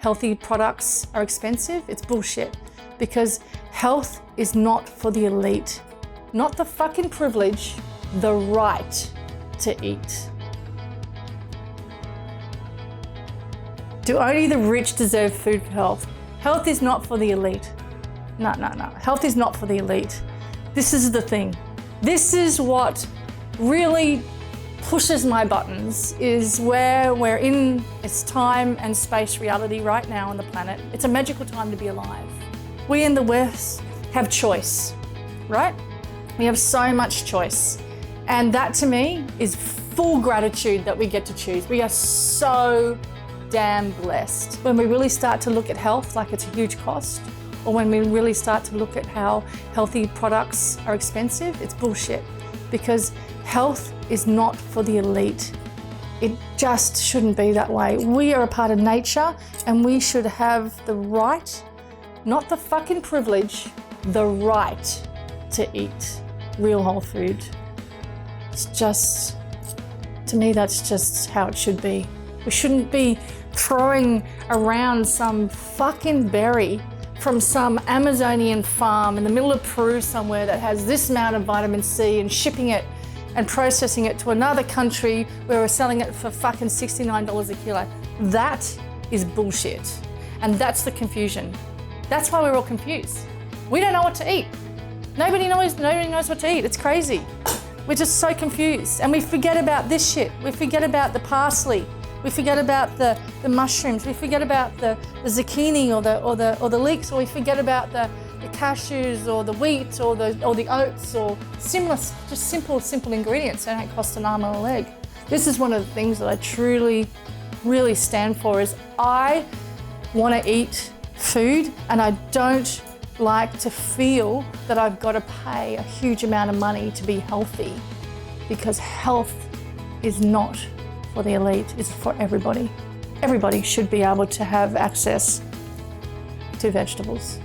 healthy products are expensive, it's bullshit. Because health is not for the elite. Not the fucking privilege, the right to eat. Do only the rich deserve food for health? Health is not for the elite. No. Health is not for the elite. This is the thing. This is what really pushes my buttons, is where we're in this time and space reality right now on the planet. It's a magical time to be alive. We in the West have choice, right? We have so much choice. And that to me is full gratitude that we get to choose. We are so damn blessed. When we really start to look at health like it's a huge cost, or when we really start to look at how healthy products are expensive, it's bullshit. Because health is not for the elite. It just shouldn't be that way. We are a part of nature and we should have the right, not the fucking privilege, the right to eat real whole food. It's just, to me, that's just how it should be. We shouldn't be throwing around some fucking berry from some Amazonian farm in the middle of Peru somewhere that has this amount of vitamin C and shipping it and processing it to another country where we're selling it for fucking $69 a kilo. That is bullshit. And that's the confusion. That's why we're all confused. We don't know what to eat. Nobody knows what to eat. It's crazy. We're just so confused. And we forget about this shit. We forget about the parsley. We forget about the mushrooms. We forget about the zucchini or the leeks, or we forget about the cashews or the wheat or the oats, or similar, just simple ingredients that don't cost an arm and a leg. This is one of the things that I truly, really stand for, is I want to eat food and I don't like to feel that I've got to pay a huge amount of money to be healthy, because health is not for the elite, it's for everybody. Everybody should be able to have access to vegetables.